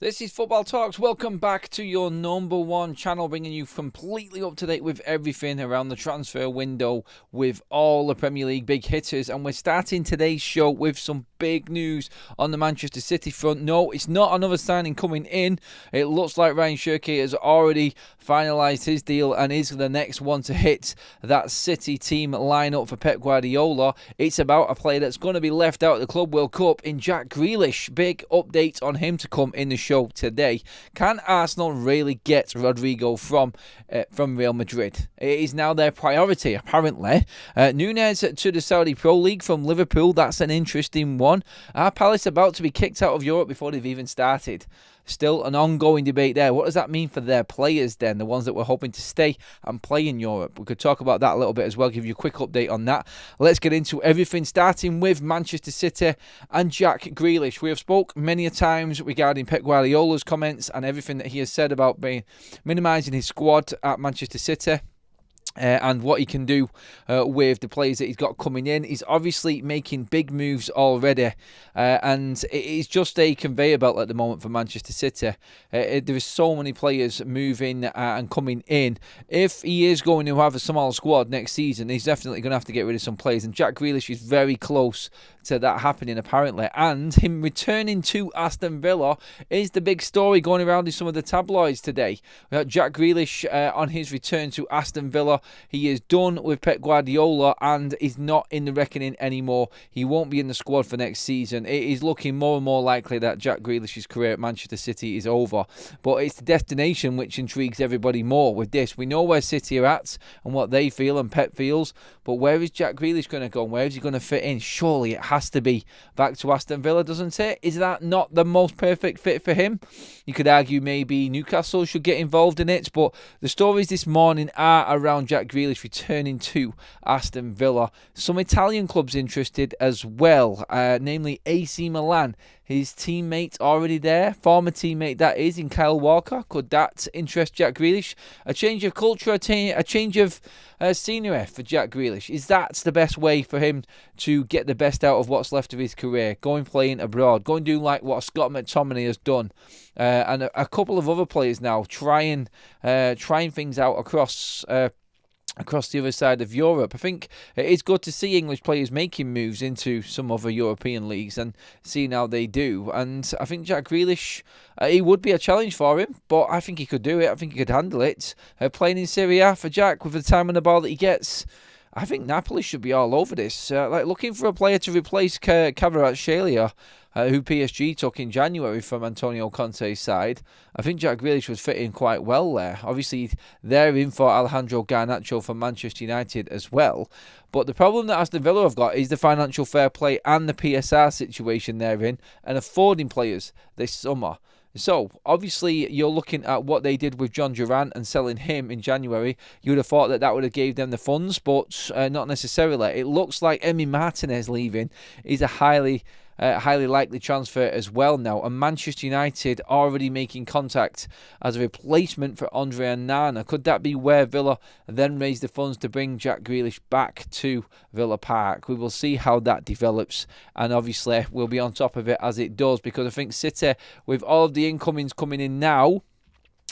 This is Football Talks. Welcome back to your number one channel, bringing you completely up to date with everything around the transfer window with all the Premier League big hitters. And we're starting today's show with some big news on the Manchester City front. No, it's not another signing coming in. It looks like Ryan Shirky has already finalised his deal and is the next one to hit that City team lineup for Pep Guardiola. It's about a player that's going to be left out of the Club World Cup in Jack Grealish. Big update on him to come in the show today. Can Arsenal really get Rodrygo from Real Madrid? It is now their priority, apparently. Nunez to the Saudi Pro League from Liverpool. That's an interesting one. Are Palace about to be kicked out of Europe before they've even started? Still an ongoing debate there. What does that mean for their players then, the ones that were hoping to stay and play in Europe? We could talk about that a little bit as well, give you a quick update on that. Let's get into everything, starting with Manchester City and Jack Grealish. We have spoke many a times regarding Pep Guardiola's comments and everything that he has said about minimising his squad at Manchester City. And what he can do with the players that he's got coming in. He's obviously making big moves already, and it is just a conveyor belt at the moment for Manchester City. There is so many players moving and coming in. If he is going to have a small squad next season, he's definitely going to have to get rid of some players, and Jack Grealish is very close to that happening apparently, and him returning to Aston Villa is the big story going around in some of the tabloids today. We got Jack Grealish on his return to Aston Villa. He is done with Pep Guardiola and is not in the reckoning anymore. He won't be in the squad for next season. It is looking more and more likely that Jack Grealish's career at Manchester City is over, but it's the destination which intrigues everybody more with this. We know where City are at and what they feel and Pep feels, but where is Jack Grealish going to go and where is he going to fit in? Surely it has to be back to Aston Villa, doesn't it? Is that not the most perfect fit for him? You could argue maybe Newcastle should get involved in it, but the stories this morning are around Jack Grealish returning to Aston Villa. Some Italian clubs interested as well, namely AC Milan. His teammate already there, former teammate that is, in Kyle Walker. Could that interest Jack Grealish? A change of culture, a change of scenery for Jack Grealish. Is that the best way for him to get the best out of what's left of his career? Going playing abroad, going do like what Scott McTominay has done, and a couple of other players now trying things out across the other side of Europe. I think it is good to see English players making moves into some other European leagues and seeing how they do. And I think Jack Grealish, he would be a challenge for him, but I think he could do it. I think he could handle it. Playing in Serie A for Jack with the time on the ball that he gets, I think Napoli should be all over this. Looking for a player to replace Kvaratskhelia, who PSG took in January from Antonio Conte's side. I think Jack Grealish was fitting quite well there. Obviously, they're in for Alejandro Garnacho from Manchester United as well. But the problem that Aston Villa have got is the financial fair play and the PSR situation they're in and affording players this summer. So, obviously, you're looking at what they did with John Duran and selling him in January. You would have thought that would have gave them the funds, but not necessarily. It looks like Emi Martinez leaving is a highly likely transfer as well now. And Manchester United already making contact as a replacement for Andre Onana. Could that be where Villa then raise the funds to bring Jack Grealish back to Villa Park? We will see how that develops, and obviously we'll be on top of it as it does, because I think City, with all of the incomings coming in now,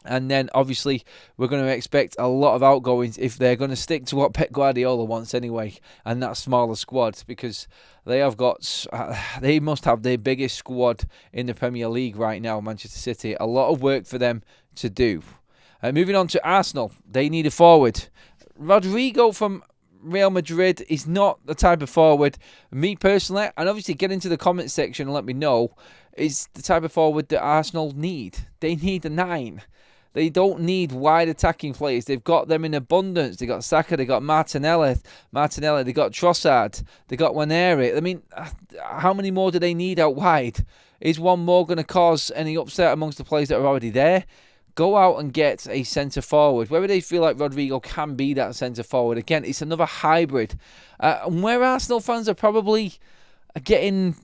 and then obviously we're going to expect a lot of outgoings if they're going to stick to what Pep Guardiola wants anyway, and that smaller squad, because they must have the biggest squad in the Premier League right now, Manchester City. A lot of work for them to do. Moving on to Arsenal, they need a forward. Rodrigo from Real Madrid is not the type of forward, me personally, and obviously get into the comment section and let me know, is the type of forward that Arsenal need. They need a 9. They don't need wide attacking players. They've got them in abundance. They got Saka, they got Martinelli, they got Trossard, they got Waneri. I mean, how many more do they need out wide? Is one more going to cause any upset amongst the players that are already there? Go out and get a centre forward. Whether they feel like Rodrigo can be that centre forward, again, it's another hybrid. And where Arsenal fans are probably getting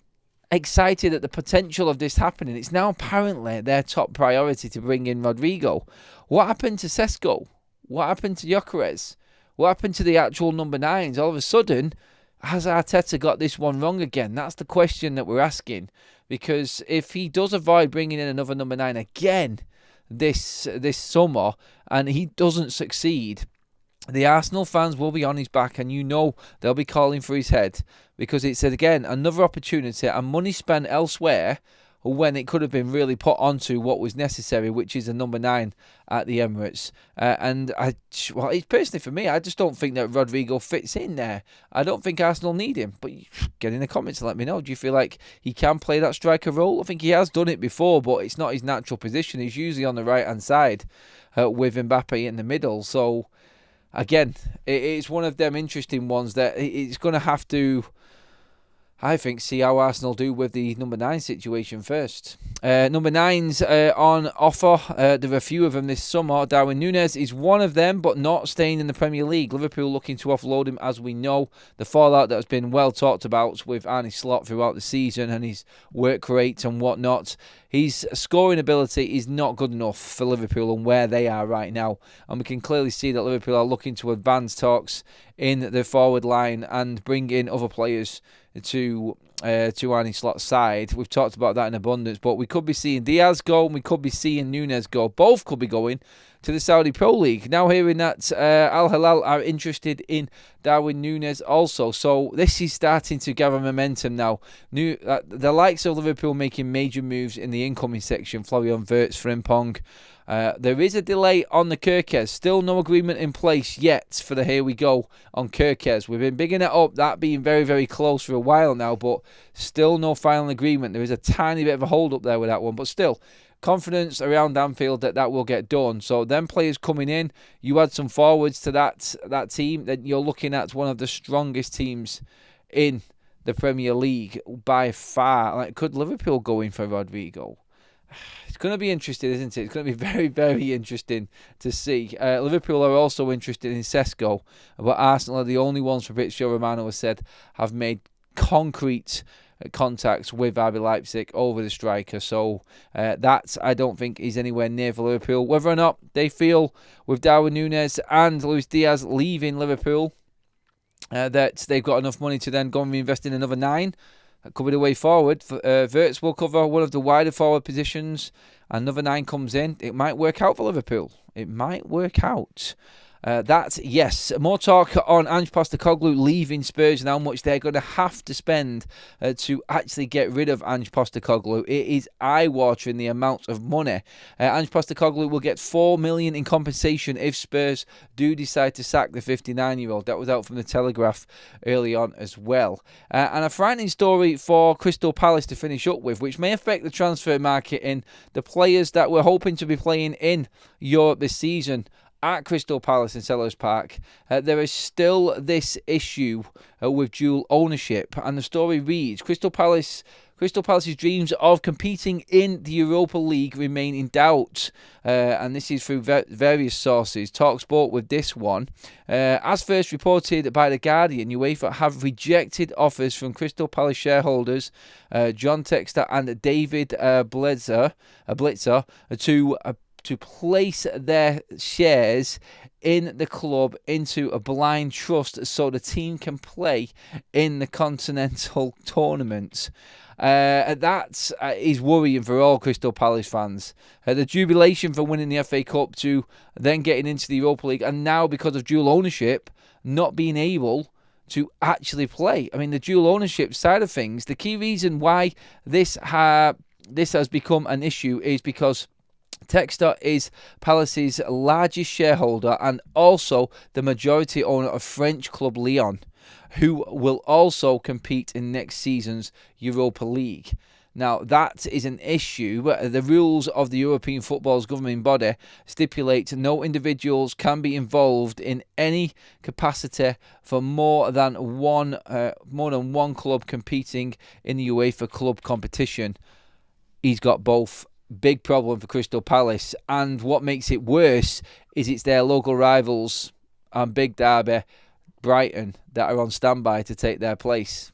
excited at the potential of this happening, it's now apparently their top priority to bring in Rodrigo. What happened to Sesko? What happened to Gyökeres? What happened to the actual number 9s? All of a sudden, has Arteta got this one wrong again? That's the question that we're asking. Because if he does avoid bringing in another number 9 again this summer and he doesn't succeed, the Arsenal fans will be on his back, and they'll be calling for his head, because it's, again, another opportunity and money spent elsewhere when it could have been really put onto what was necessary, which is a number 9 at the Emirates. It's personally for me, I just don't think that Rodrigo fits in there. I don't think Arsenal need him. But get in the comments and let me know. Do you feel like he can play that striker role? I think he has done it before, but it's not his natural position. He's usually on the right-hand side with Mbappe in the middle. So, again, it's one of them interesting ones that it's going to have to, I think, see how Arsenal do with the number 9 situation first. Number 9's on offer. There are a few of them this summer. Darwin Nunez is one of them, but not staying in the Premier League. Liverpool looking to offload him, as we know. The fallout that has been well talked about with Arne Slot throughout the season and his work rate and whatnot. His scoring ability is not good enough for Liverpool and where they are right now. And we can clearly see that Liverpool are looking to advance talks in the forward line and bring in other players to Arne Slot's side. We've talked about that in abundance, but we could be seeing Diaz go and we could be seeing Nunez go. Both could be going to the Saudi Pro League. Now hearing that Al Hilal are interested in Darwin Nunez also. So this is starting to gather momentum now. The likes of Liverpool making major moves in the incoming section. Florian Wirtz, Frimpong. There is a delay on the Kirkes. Still no agreement in place yet for the here we go on Kirkes. We've been bigging it up, that being very, very close for a while now, but still no final agreement. There is a tiny bit of a hold up there with that one, but still confidence around Anfield that will get done. So them players coming in, you add some forwards to that team, then you're looking at one of the strongest teams in the Premier League by far. Like, could Liverpool go in for Rodrigo? It's going to be interesting, isn't it? It's going to be very, very interesting to see. Liverpool are also interested in Sesko, but Arsenal are the only ones, Fabrizio Romano has said, have made concrete contacts with RB Leipzig over the striker. So that, I don't think, is anywhere near for Liverpool. Whether or not they feel with Darwin Nunez and Luis Diaz leaving Liverpool that they've got enough money to then go and reinvest in another 9, that could be the way forward. Wirtz will cover one of the wider forward positions. Another 9 comes in. It might work out for Liverpool. It might work out. Yes. More talk on Ange Postecoglou leaving Spurs and how much they're going to have to spend to actually get rid of Ange Postecoglou. It is eye-watering, the amount of money. Ange Postecoglou will get $4 million in compensation if Spurs do decide to sack the 59-year-old. That was out from the Telegraph early on as well. And a frightening story for Crystal Palace to finish up with, which may affect the transfer market in the players that we're hoping to be playing in Europe this season. At Crystal Palace in Selhurst Park, there is still this issue with dual ownership, and the story reads: Crystal Palace's dreams of competing in the Europa League remain in doubt, and this is through various sources. TalkSport with this one. As first reported by The Guardian, UEFA have rejected offers from Crystal Palace shareholders John Textor and David Blitzer to place their shares in the club into a blind trust so the team can play in the Continental Tournament. That is worrying for all Crystal Palace fans. The jubilation for winning the FA Cup to then getting into the Europa League, and now because of dual ownership, not being able to actually play. I mean, the dual ownership side of things, the key reason why this has become an issue is because Textor is Palace's largest shareholder and also the majority owner of French club Lyon, who will also compete in next season's Europa League. Now, that is an issue. The rules of the European football's governing body stipulate no individuals can be involved in any capacity for more than one club competing in the UEFA club competition. He's got both. Big problem for Crystal Palace, and what makes it worse is it's their local rivals and big derby, Brighton, that are on standby to take their place.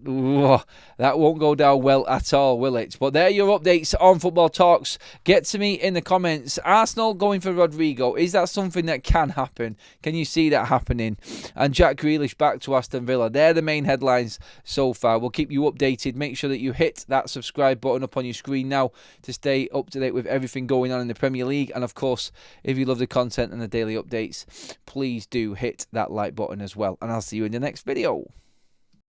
Ooh, that won't go down well at all, will it? But there are your updates on Football Talks. Get to me in the comments. Arsenal going for Rodrigo. Is that something that can happen? Can you see that happening? And Jack Grealish back to Aston Villa. They're the main headlines so far. We'll keep you updated. Make sure that you hit that subscribe button up on your screen now to stay up to date with everything going on in the Premier League. And of course, if you love the content and the daily updates, please do hit that like button as well. And I'll see you in the next video.